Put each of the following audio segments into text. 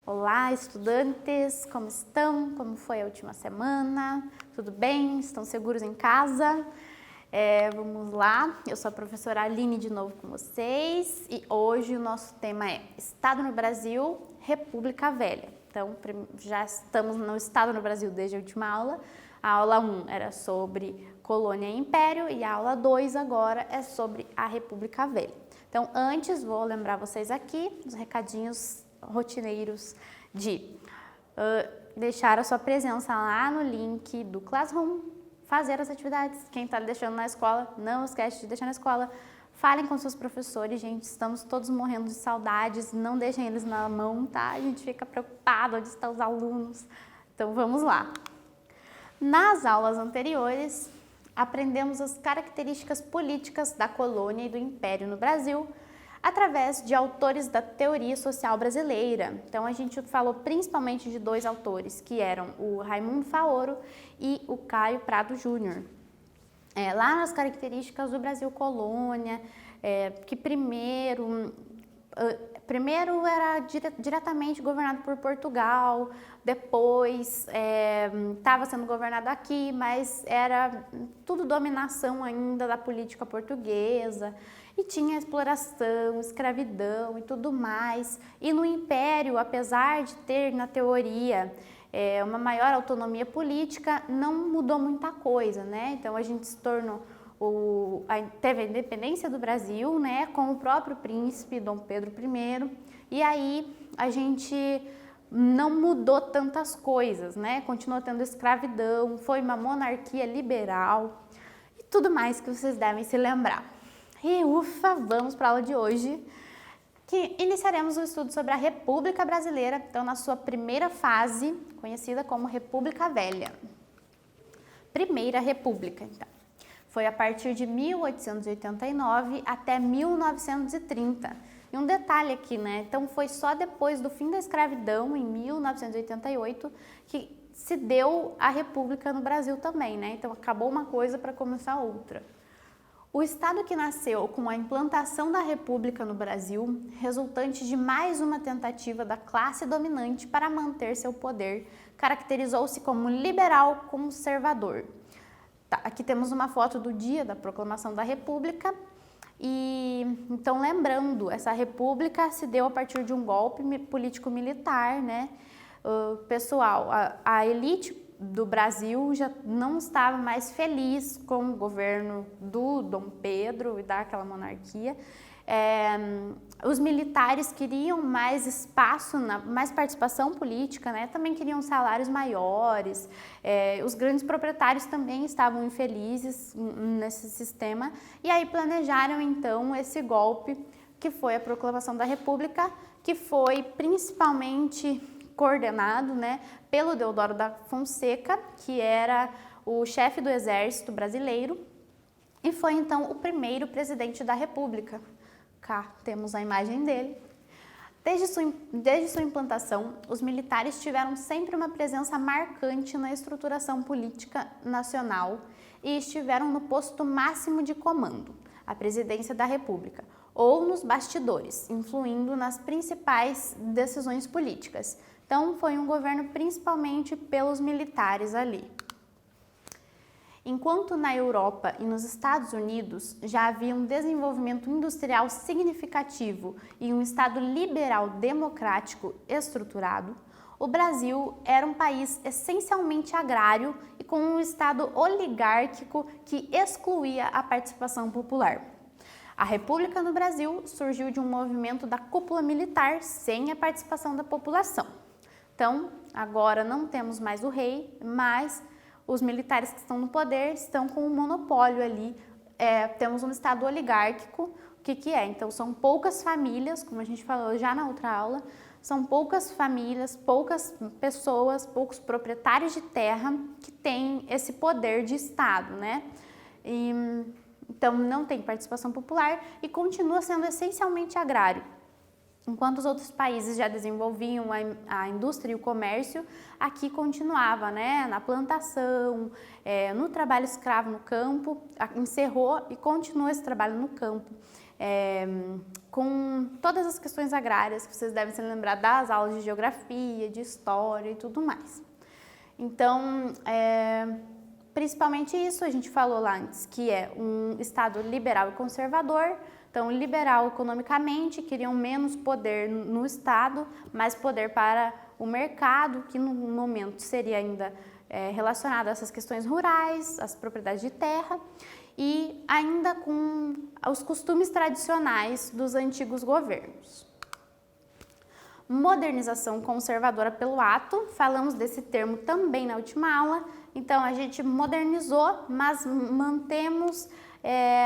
Olá, estudantes! Como estão? Como foi a última semana? Tudo bem? Estão seguros em casa? Vamos lá, eu sou a professora Aline de novo com vocês e hoje o nosso tema é Estado no Brasil, República Velha. Então, já estamos no Estado no Brasil desde a última aula. A aula 1 era sobre colônia e império e a aula 2 agora é sobre a República Velha. Então, antes, vou lembrar vocês aqui os recadinhos rotineiros de deixar a sua presença lá no link do Classroom, fazer as atividades. Quem está deixando na escola, não esquece de deixar na escola. Falem com seus professores, gente, estamos todos morrendo de saudades, não deixem eles na mão, tá? A gente fica preocupado onde estão os alunos. Então vamos lá. Nas aulas anteriores, aprendemos as características políticas da colônia e do império no Brasil, através de autores da teoria social brasileira. Então, a gente falou principalmente de dois autores, que eram o Raimundo Faoro e o Caio Prado Júnior. Lá nas características do Brasil colônia, que primeiro era diretamente governado por Portugal, depois estava sendo governado aqui, mas era tudo dominação ainda da política portuguesa, e tinha exploração, escravidão e tudo mais. E no Império, apesar de ter na teoria uma maior autonomia política, não mudou muita coisa, né? Então a gente se tornou teve a independência do Brasil, né, com o próprio príncipe Dom Pedro I, e aí a gente não mudou tantas coisas, né? Continuou tendo escravidão, foi uma monarquia liberal e tudo mais que vocês devem se lembrar. E ufa, vamos para a aula de hoje, que iniciaremos o estudo sobre a República Brasileira, então na sua primeira fase, conhecida como República Velha. Primeira República, então. Foi a partir de 1889 até 1930. E um detalhe aqui, né? Então foi só depois do fim da escravidão, em 1988, que se deu a República no Brasil também, né? Então acabou uma coisa para começar outra. O estado que nasceu com a implantação da República no Brasil, resultante de mais uma tentativa da classe dominante para manter seu poder, caracterizou-se como liberal conservador. Tá, aqui temos uma foto do dia da proclamação da República e então lembrando, essa República se deu a partir de um golpe político-militar, né? Pessoal, a elite do Brasil já não estava mais feliz com o governo do Dom Pedro e daquela monarquia. Os militares queriam mais espaço, mais participação política, né? Também queriam salários maiores, os grandes proprietários também estavam infelizes nesse sistema e aí planejaram então esse golpe que foi a proclamação da República, que foi principalmente coordenado, né, pelo Deodoro da Fonseca, que era o chefe do exército brasileiro e foi então o primeiro presidente da República. Cá temos a imagem dele. Desde sua implantação, os militares tiveram sempre uma presença marcante na estruturação política nacional e estiveram no posto máximo de comando, a presidência da República, ou nos bastidores, influindo nas principais decisões políticas. Então, foi um governo principalmente pelos militares ali. Enquanto na Europa e nos Estados Unidos já havia um desenvolvimento industrial significativo e um Estado liberal democrático estruturado, o Brasil era um país essencialmente agrário e com um Estado oligárquico que excluía a participação popular. A República no Brasil surgiu de um movimento da cúpula militar sem a participação da população. Então, agora não temos mais o rei, mas os militares que estão no poder estão com um monopólio ali. Temos um estado oligárquico. O que é? Então, são poucas famílias, como a gente falou já na outra aula, são poucas famílias, poucas pessoas, poucos proprietários de terra que têm esse poder de estado, né? Então, não tem participação popular e continua sendo essencialmente agrário. Enquanto os outros países já desenvolviam a indústria e o comércio, aqui continuava, né, na plantação, no trabalho escravo no campo, encerrou e continuou esse trabalho no campo, com todas as questões agrárias que vocês devem se lembrar das aulas de geografia, de história e tudo mais. Então, principalmente isso a gente falou lá antes, que é um Estado liberal e conservador. Então, liberal economicamente, queriam menos poder no Estado, mais poder para o mercado, que no momento seria ainda relacionado a essas questões rurais, as propriedades de terra, e ainda com os costumes tradicionais dos antigos governos. Modernização conservadora pelo ato, falamos desse termo também na última aula. Então, a gente modernizou, mas mantemos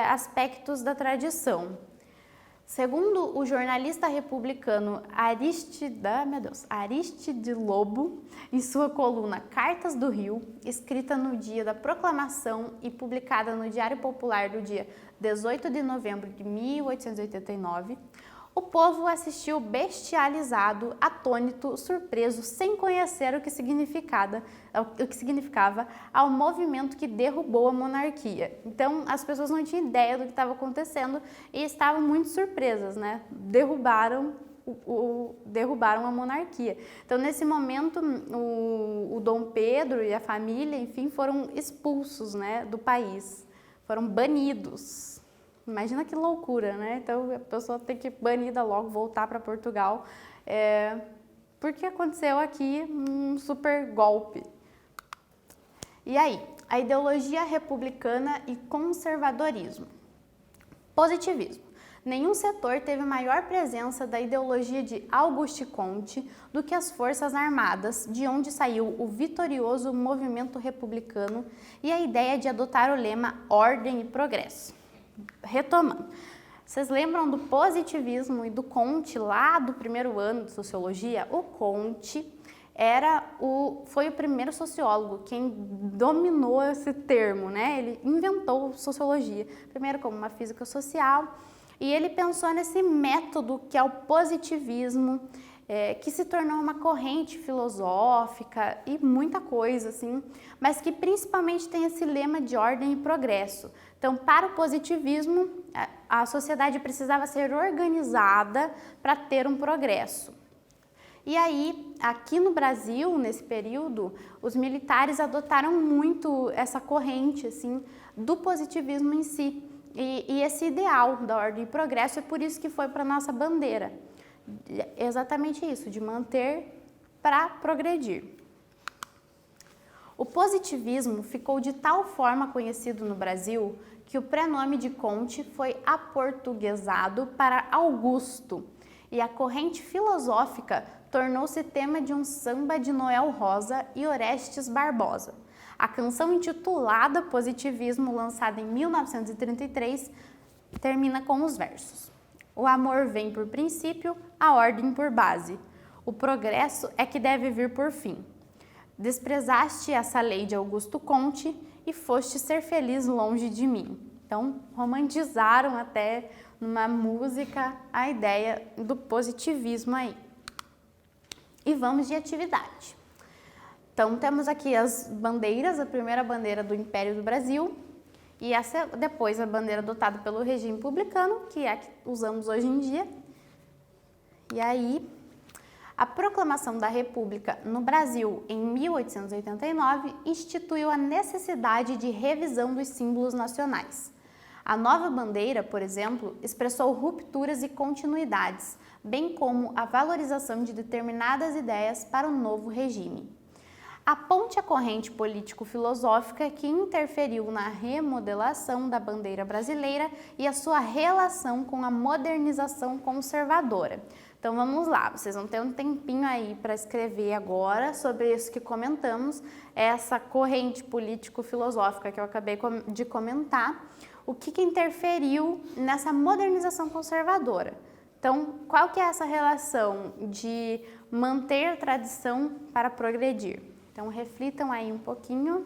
aspectos da tradição. Segundo o jornalista republicano Aristide Lobo, em sua coluna Cartas do Rio, escrita no dia da proclamação e publicada no Diário Popular do dia 18 de novembro de 1889, o povo assistiu bestializado, atônito, surpreso, sem conhecer o que significava ao movimento que derrubou a monarquia. Então, as pessoas não tinham ideia do que estava acontecendo e estavam muito surpresas, né? Derrubaram a monarquia. Então, nesse momento, o Dom Pedro e a família, enfim, foram expulsos, né, do país, foram banidos. Imagina que loucura, né? Então, a pessoa tem que ir banida logo, voltar para Portugal, porque aconteceu aqui um super golpe. E aí, a ideologia republicana e conservadorismo. Positivismo. Nenhum setor teve maior presença da ideologia de Auguste Comte do que as Forças Armadas, de onde saiu o vitorioso movimento republicano e a ideia de adotar o lema Ordem e Progresso. Retomando, vocês lembram do positivismo e do Comte lá do primeiro ano de sociologia? O Comte foi o primeiro sociólogo, quem dominou esse termo, né? Ele inventou sociologia, primeiro como uma física social, e ele pensou nesse método que é o positivismo, que se tornou uma corrente filosófica e muita coisa, assim, mas que principalmente tem esse lema de ordem e progresso. Então, para o positivismo, a sociedade precisava ser organizada para ter um progresso. E aí, aqui no Brasil, nesse período, os militares adotaram muito essa corrente, assim, do positivismo em si. E esse ideal da ordem e progresso é por isso que foi para a nossa bandeira. Exatamente isso, de manter para progredir. O positivismo ficou de tal forma conhecido no Brasil que o prenome de Comte foi aportuguesado para Augusto e a corrente filosófica tornou-se tema de um samba de Noel Rosa e Orestes Barbosa. A canção intitulada Positivismo, lançada em 1933, termina com os versos: o amor vem por princípio, a ordem por base. O progresso é que deve vir por fim. Desprezaste essa lei de Augusto Comte e foste ser feliz longe de mim. Então, romantizaram até numa música a ideia do positivismo aí. E vamos de atividade. Então, temos aqui as bandeiras, a primeira bandeira do Império do Brasil, e depois a bandeira adotada pelo regime republicano, que é a que usamos hoje em dia. E aí, a proclamação da República no Brasil em 1889 instituiu a necessidade de revisão dos símbolos nacionais. A nova bandeira, por exemplo, expressou rupturas e continuidades, bem como a valorização de determinadas ideias para o novo regime. A ponte à corrente político-filosófica que interferiu na remodelação da bandeira brasileira e a sua relação com a modernização conservadora. Então vamos lá, vocês vão ter um tempinho aí para escrever agora sobre isso que comentamos, essa corrente político-filosófica que eu acabei de comentar, o que interferiu nessa modernização conservadora. Então, qual que é essa relação de manter a tradição para progredir? Então, reflitam aí um pouquinho.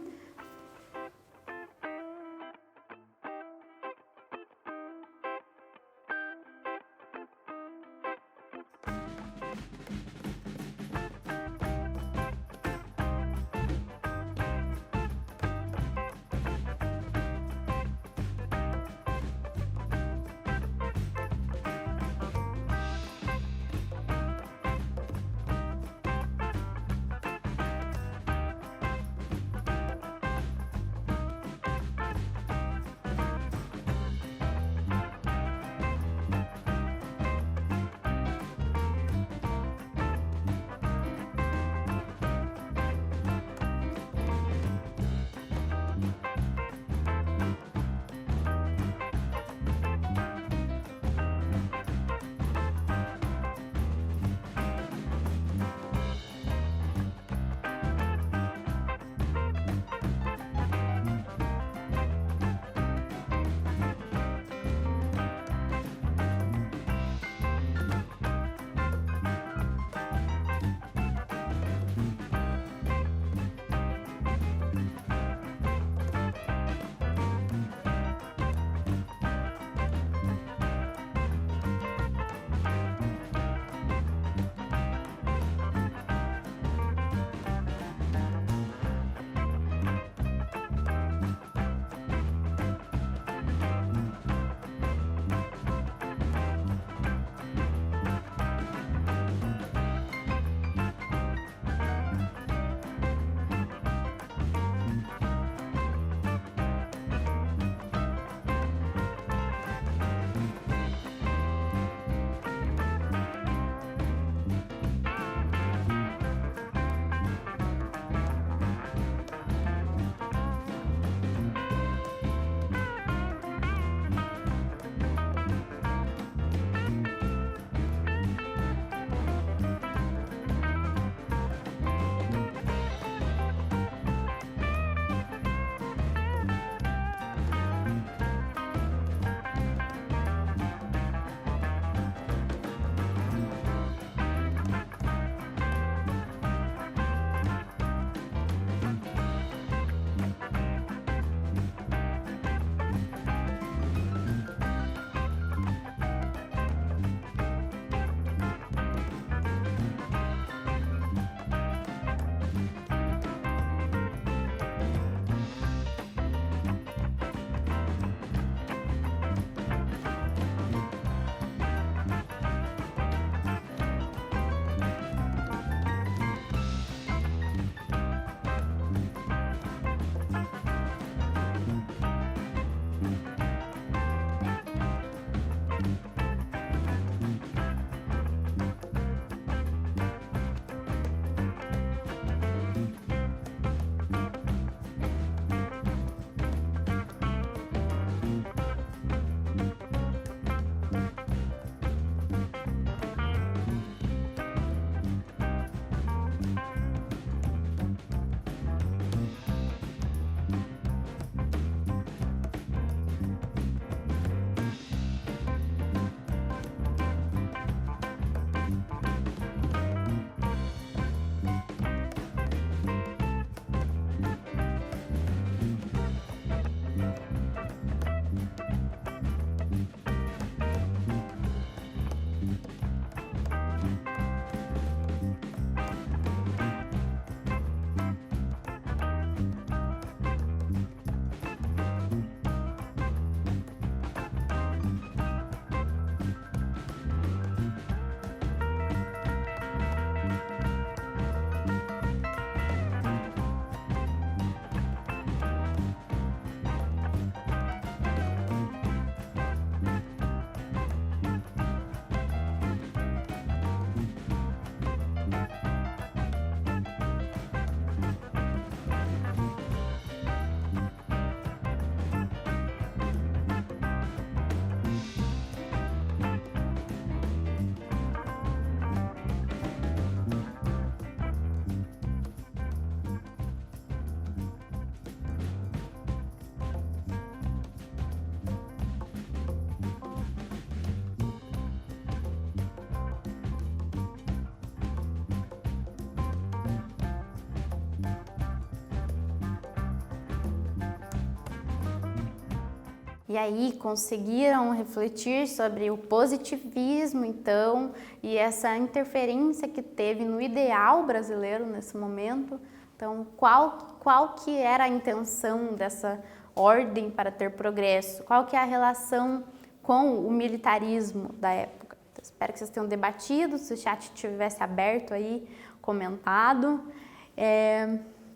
E aí conseguiram refletir sobre o positivismo, então, e essa interferência que teve no ideal brasileiro nesse momento. Então, qual que era a intenção dessa ordem para ter progresso? Qual que é a relação com o militarismo da época? Então, espero que vocês tenham debatido, se o chat tivesse aberto aí, comentado.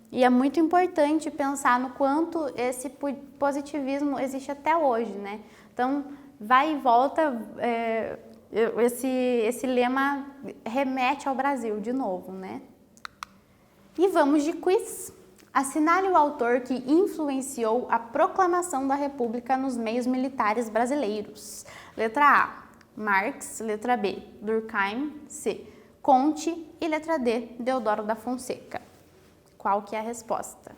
E é muito importante pensar no quanto esse positivismo existe até hoje, né? Então, vai e volta, esse lema remete ao Brasil de novo, né? E vamos de quiz. Assinale o autor que influenciou a proclamação da República nos meios militares brasileiros. Letra A, Marx. Letra B, Durkheim. C, Comte. E letra D, Deodoro da Fonseca. Qual que é a resposta?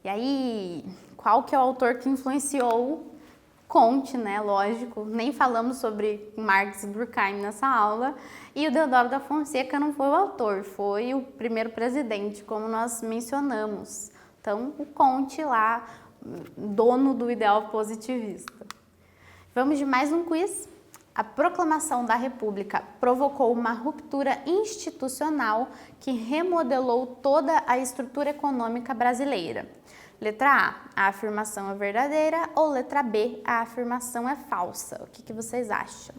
E aí, qual que é o autor que influenciou Comte, né? Lógico, nem falamos sobre Marx e Durkheim nessa aula. E o Deodoro da Fonseca não foi o autor, foi o primeiro presidente, como nós mencionamos. Então, o Comte lá, dono do ideal positivista. Vamos de mais um quiz. A proclamação da República provocou uma ruptura institucional que remodelou toda a estrutura econômica brasileira. Letra A afirmação é verdadeira, ou letra B, a afirmação é falsa? O que vocês acham?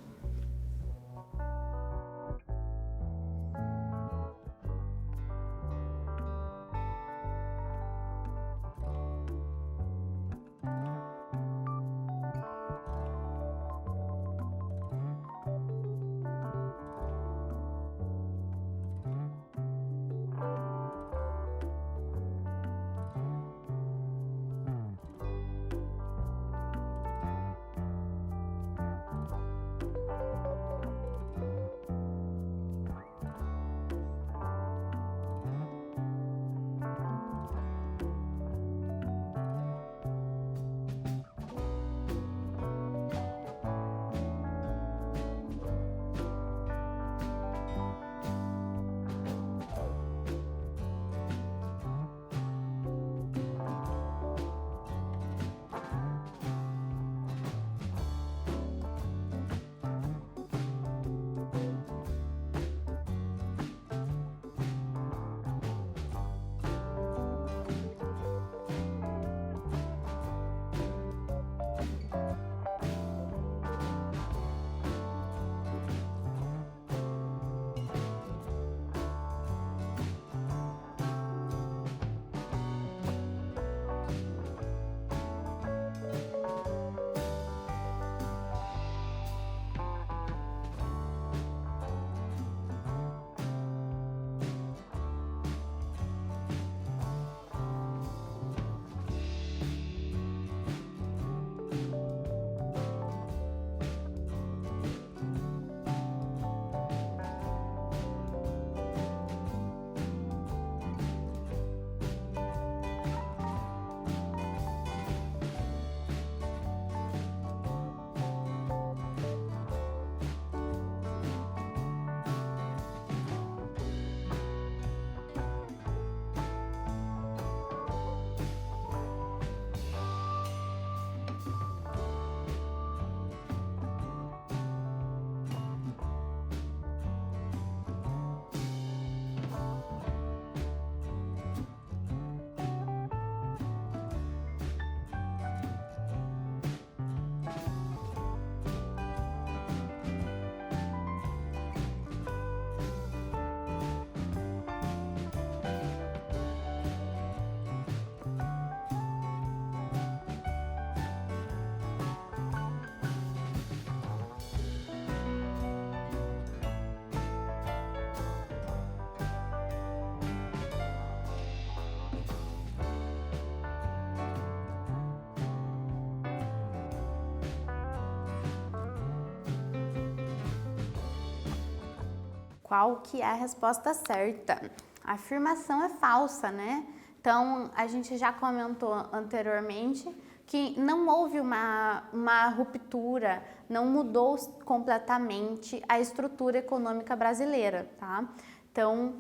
Qual que é a resposta certa? A afirmação é falsa, né? Então, a gente já comentou anteriormente que não houve uma ruptura, não mudou completamente a estrutura econômica brasileira, tá? Então,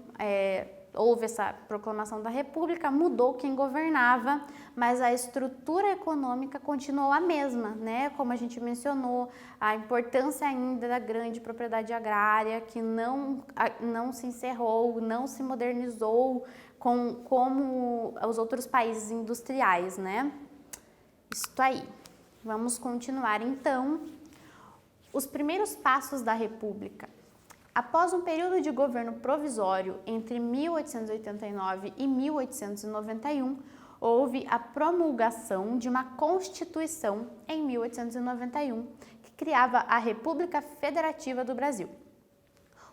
houve essa proclamação da República, mudou quem governava, mas a estrutura econômica continuou a mesma, né? Como a gente mencionou, a importância ainda da grande propriedade agrária, que não se encerrou, não se modernizou como os outros países industriais, né? Isso aí. Vamos continuar então. Os primeiros passos da República. Após um período de governo provisório entre 1889 e 1891, houve a promulgação de uma Constituição em 1891, que criava a República Federativa do Brasil.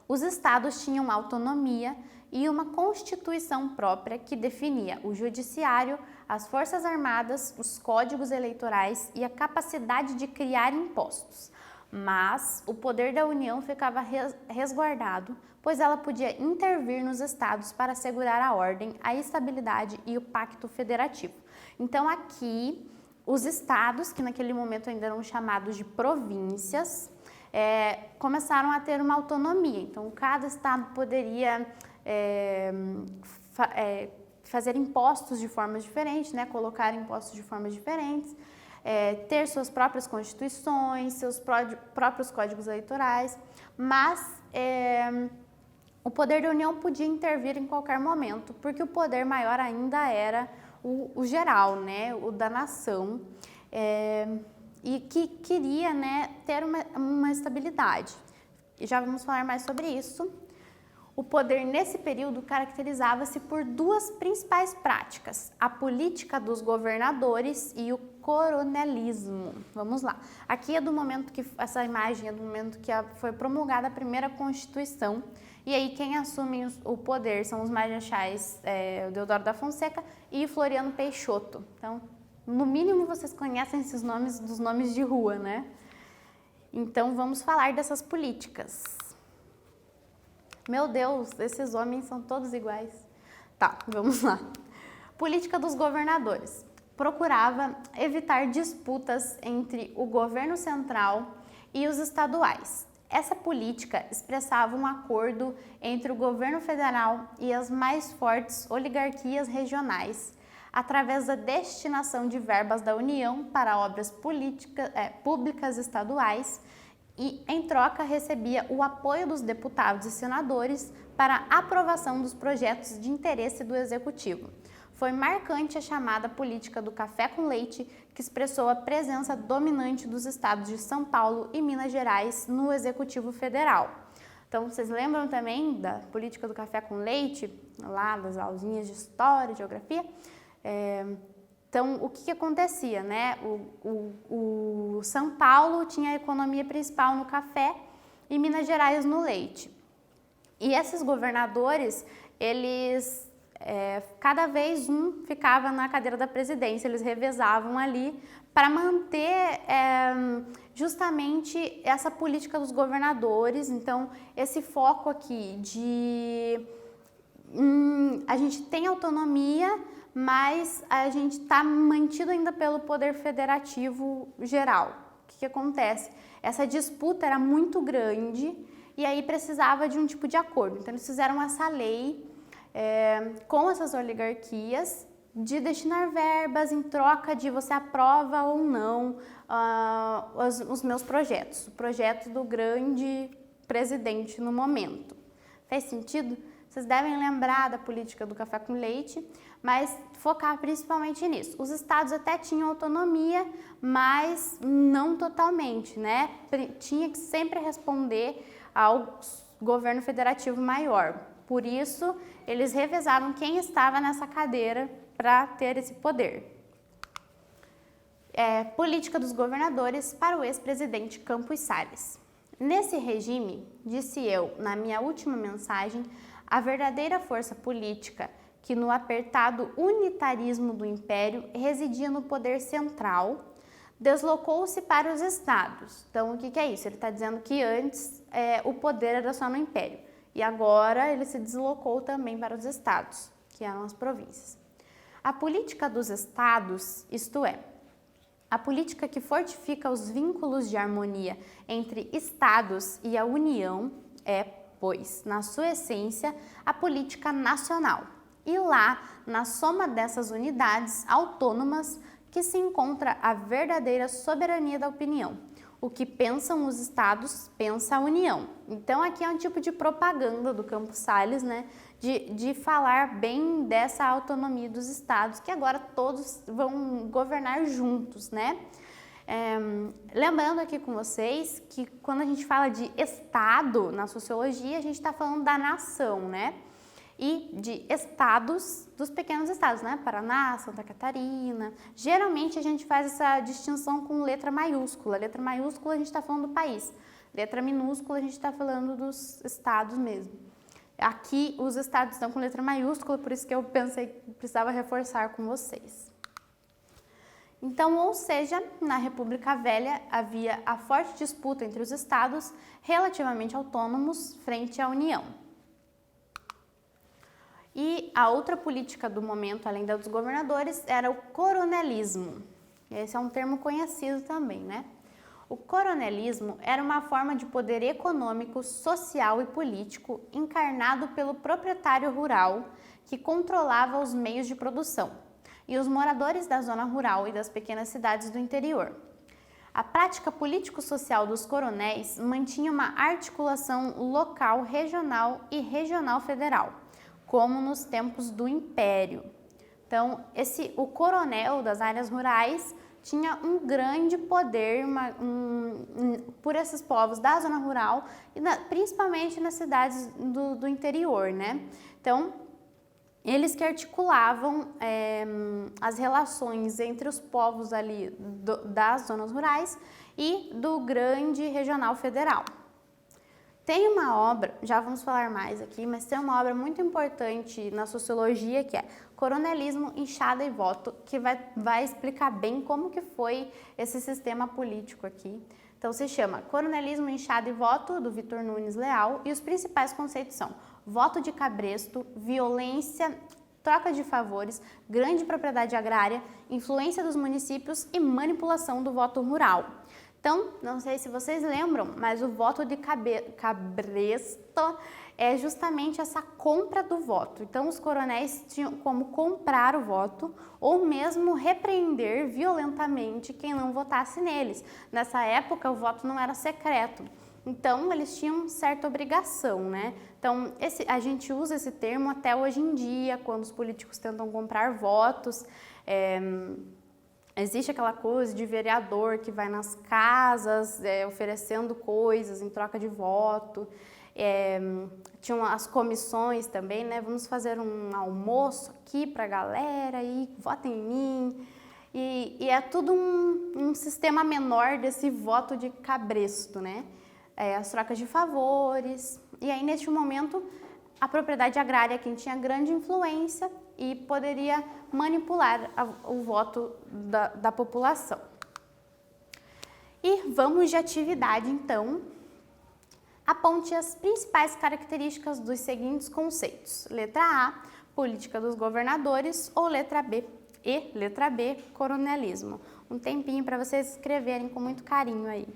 Os estados tinham autonomia e uma Constituição própria que definia o judiciário, as forças armadas, os códigos eleitorais e a capacidade de criar impostos. Mas o poder da União ficava resguardado, pois ela podia intervir nos estados para assegurar a ordem, a estabilidade e o pacto federativo. Então aqui, os estados, que naquele momento ainda eram chamados de províncias, começaram a ter uma autonomia. Então cada estado poderia fazer impostos de formas diferentes, né? Colocar impostos de formas diferentes, ter suas próprias constituições, seus próprios códigos eleitorais, mas o poder da União podia intervir em qualquer momento, porque o poder maior ainda era o geral, né? O da nação, e que queria, né, ter uma estabilidade. E já vamos falar mais sobre isso. O poder nesse período caracterizava-se por duas principais práticas, a política dos governadores e o coronelismo. Vamos lá. Aqui é do momento que, essa imagem é do momento que foi promulgada a primeira Constituição, e aí quem assume o poder são os marechais Deodoro da Fonseca e Floriano Peixoto. Então, no mínimo vocês conhecem esses nomes dos nomes de rua, né? Então, vamos falar dessas políticas. Meu Deus, esses homens são todos iguais. Tá, vamos lá. Política dos governadores. Procurava evitar disputas entre o governo central e os estaduais. Essa política expressava um acordo entre o governo federal e as mais fortes oligarquias regionais, através da destinação de verbas da União para obras públicas estaduais, e, em troca, recebia o apoio dos deputados e senadores para a aprovação dos projetos de interesse do Executivo. Foi marcante a chamada política do café com leite, que expressou a presença dominante dos estados de São Paulo e Minas Gerais no Executivo Federal. Então, vocês lembram também da política do café com leite, lá das aulinhas de História e Geografia? Então, o que acontecia, né? O São Paulo tinha a economia principal no café e Minas Gerais no leite. E esses governadores, eles, cada vez um ficava na cadeira da presidência, eles revezavam ali para manter justamente essa política dos governadores. Então, esse foco aqui de a gente tem autonomia, mas a gente está mantido ainda pelo poder federativo geral. O que acontece? Essa disputa era muito grande e aí precisava de um tipo de acordo. Então, eles fizeram essa lei com essas oligarquias de destinar verbas em troca de você aprova ou não os meus projetos, o projeto do grande presidente no momento. Faz sentido? Vocês devem lembrar da política do café com leite, mas focar principalmente nisso. Os estados até tinham autonomia, mas não totalmente, né? Tinha que sempre responder ao governo federativo maior. Por isso, eles revezavam quem estava nessa cadeira para ter esse poder. Política dos governadores para o ex-presidente Campos Salles. Nesse regime, disse eu na minha última mensagem, a verdadeira força política, que no apertado unitarismo do Império residia no poder central, deslocou-se para os estados. Então, o que é isso? Ele está dizendo que antes o poder era só no Império. E agora ele se deslocou também para os estados, que eram as províncias. A política dos estados, isto é, a política que fortifica os vínculos de harmonia entre estados e a União é, pois, na sua essência, a política nacional. E lá, na soma dessas unidades autônomas, que se encontra a verdadeira soberania da opinião. O que pensam os estados, pensa a União. Então, aqui é um tipo de propaganda do Campos Salles, né? De falar bem dessa autonomia dos estados, que agora todos vão governar juntos, né? Lembrando aqui com vocês que quando a gente fala de estado na sociologia, a gente está falando da nação, né? E de estados, dos pequenos estados, né? Paraná, Santa Catarina. Geralmente a gente faz essa distinção com letra maiúscula. Letra maiúscula a gente está falando do país. Letra minúscula a gente está falando dos estados mesmo. Aqui os estados estão com letra maiúscula, por isso que eu pensei que precisava reforçar com vocês. Então, ou seja, na República Velha havia a forte disputa entre os estados relativamente autônomos frente à União. E a outra política do momento, além da dos governadores, era o coronelismo. Esse é um termo conhecido também, né? O coronelismo era uma forma de poder econômico, social e político encarnado pelo proprietário rural que controlava os meios de produção e os moradores da zona rural e das pequenas cidades do interior. A prática político-social dos coronéis mantinha uma articulação local, regional e regional federal, como nos tempos do Império. Então, o coronel das áreas rurais tinha um grande poder por esses povos da zona rural, e principalmente nas cidades do interior, né? Então, eles que articulavam as relações entre os povos ali das zonas rurais e do grande regional federal. Tem uma obra, já vamos falar mais aqui, mas tem uma obra muito importante na sociologia que é Coronelismo, Enxada e Voto, que vai explicar bem como que foi esse sistema político aqui. Então se chama Coronelismo, Enxada e Voto, do Vitor Nunes Leal, e os principais conceitos são voto de cabresto, violência, troca de favores, grande propriedade agrária, influência dos municípios e manipulação do voto rural. Então, não sei se vocês lembram, mas o voto de cabresto é justamente essa compra do voto. Então, os coronéis tinham como comprar o voto ou mesmo repreender violentamente quem não votasse neles. Nessa época, o voto não era secreto. Então, eles tinham certa obrigação, né? Então, a gente usa esse termo até hoje em dia, quando os políticos tentam comprar votos. Existe aquela coisa de vereador que vai nas casas oferecendo coisas em troca de voto. Tinham as comissões também, né? Vamos fazer um almoço aqui para a galera e votem em mim. E é tudo um sistema menor desse voto de cabresto, né? As trocas de favores. E aí, neste momento, a propriedade agrária, quem tinha grande influência e poderia manipular o voto da população. E vamos de atividade, então. Aponte as principais características dos seguintes conceitos. Letra A, política dos governadores, ou letra B, coronelismo. Um tempinho para vocês escreverem com muito carinho aí.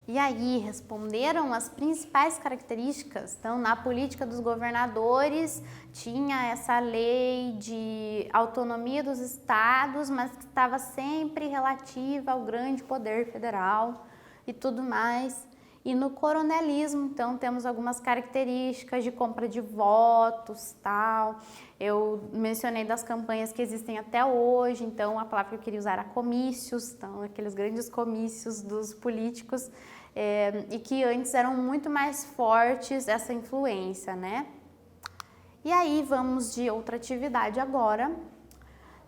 E aí responderam as principais características. Então, na política dos governadores, tinha essa lei de autonomia dos estados, mas que estava sempre relativa ao grande poder federal e tudo mais. E no coronelismo, então, temos algumas características de compra de votos, tal. Eu mencionei das campanhas que existem até hoje, então a palavra que eu queria usar era comícios, então aqueles grandes comícios dos políticos, e que antes eram muito mais fortes essa influência, né? E aí vamos de outra atividade agora.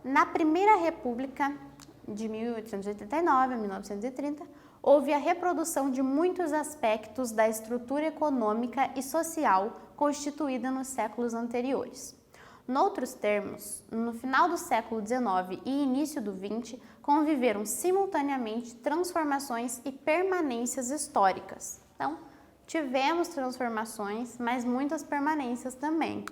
Na Primeira República, de 1889 a 1930, houve a reprodução de muitos aspectos da estrutura econômica e social constituída nos séculos anteriores. Noutros termos, no final do século XIX e início do XX, conviveram simultaneamente transformações e permanências históricas. Então, tivemos transformações, mas muitas permanências também.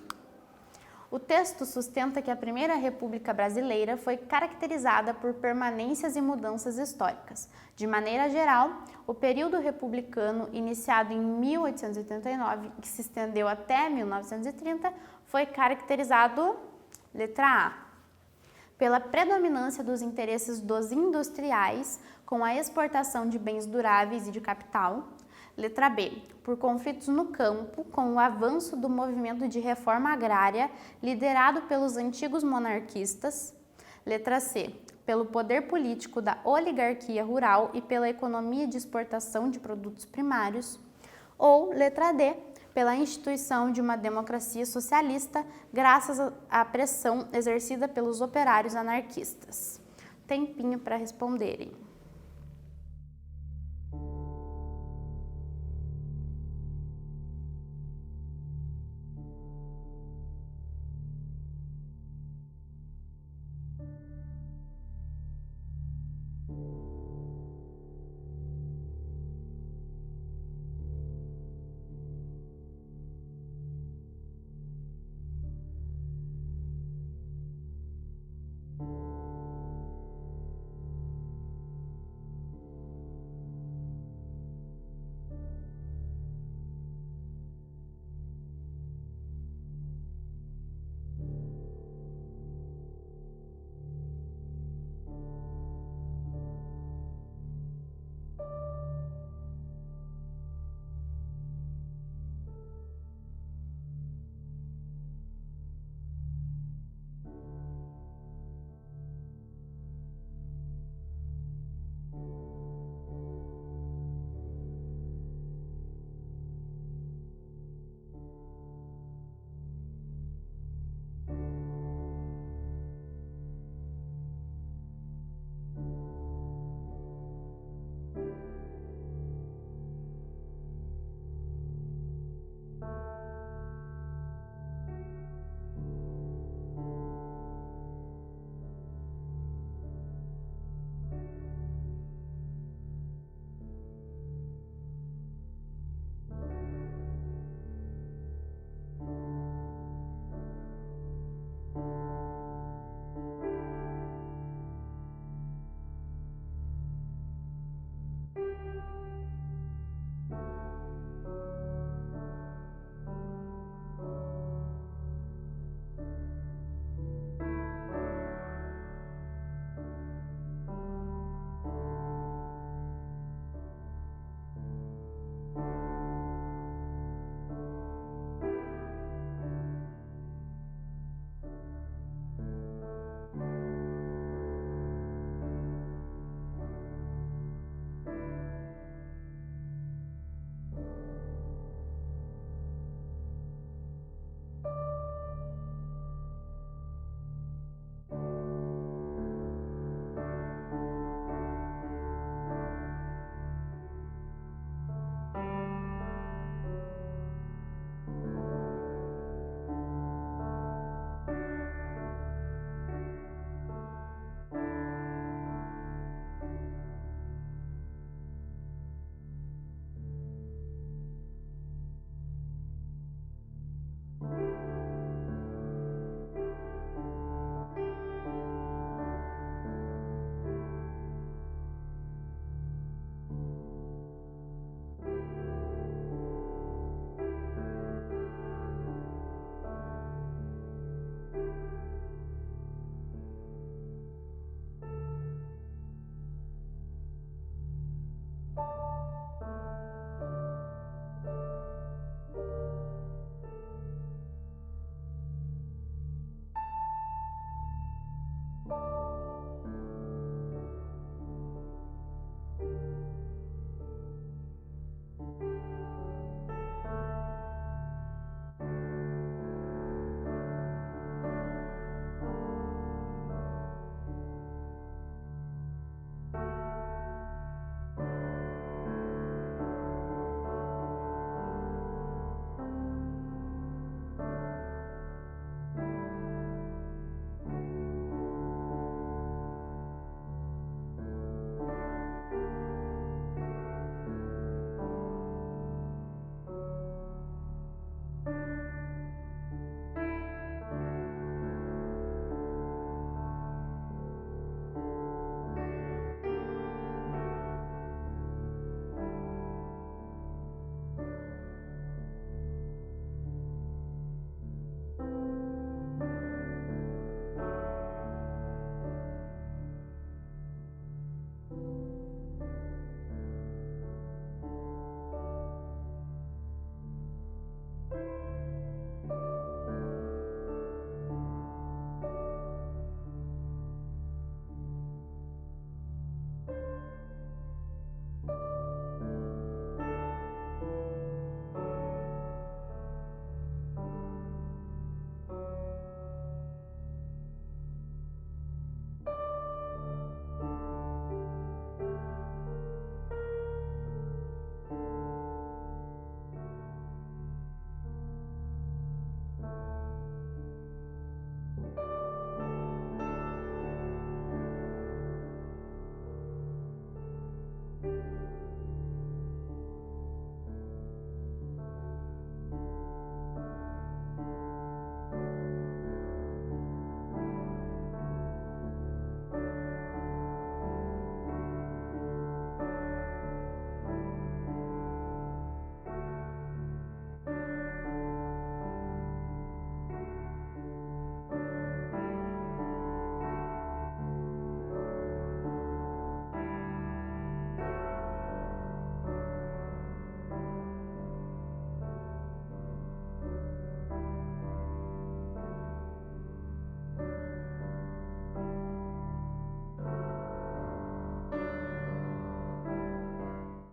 O texto sustenta que a Primeira República Brasileira foi caracterizada por permanências e mudanças históricas. De maneira geral, o período republicano, iniciado em 1889 e que se estendeu até 1930, foi caracterizado, letra A, pela predominância dos interesses dos industriais com a exportação de bens duráveis e de capital. Letra B, por conflitos no campo, com o avanço do movimento de reforma agrária liderado pelos antigos monarquistas. Letra C, pelo poder político da oligarquia rural e pela economia de exportação de produtos primários. Ou, letra D, pela instituição de uma democracia socialista, graças à pressão exercida pelos operários anarquistas. Tempinho para responderem.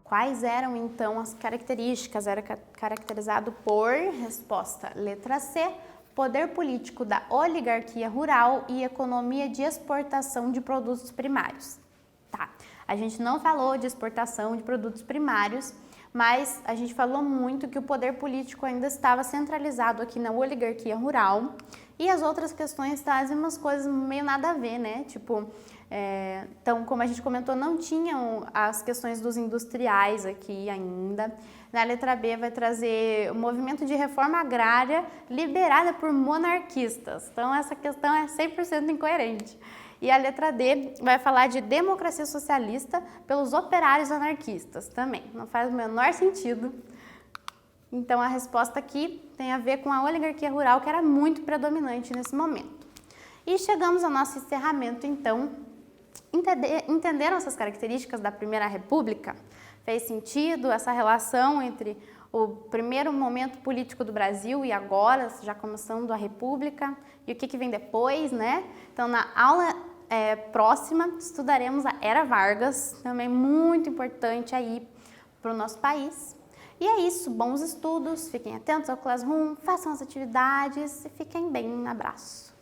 Quais eram então as características? Era caracterizado por, resposta, letra C, poder político da oligarquia rural e economia de exportação de produtos primários. Tá, a gente não falou de exportação de produtos primários, mas a gente falou muito que o poder político ainda estava centralizado aqui na oligarquia rural, e as outras questões trazem umas coisas meio nada a ver, né? Tipo, então, como a gente comentou, não tinham as questões dos industriais aqui ainda. Na letra B vai trazer o movimento de reforma agrária liderada por monarquistas. Então, essa questão é 100% incoerente. E a letra D vai falar de democracia socialista pelos operários anarquistas. Também não faz o menor sentido. Então, a resposta aqui tem a ver com a oligarquia rural, que era muito predominante nesse momento. E chegamos ao nosso encerramento, então. Entenderam essas características da Primeira República? Fez sentido essa relação entre o primeiro momento político do Brasil e agora, já começando a República, e o que vem depois, né? Então, na aula próxima, estudaremos a Era Vargas, também muito importante aí para o nosso país. E é isso, bons estudos, fiquem atentos ao Classroom, façam as atividades e fiquem bem. Um abraço.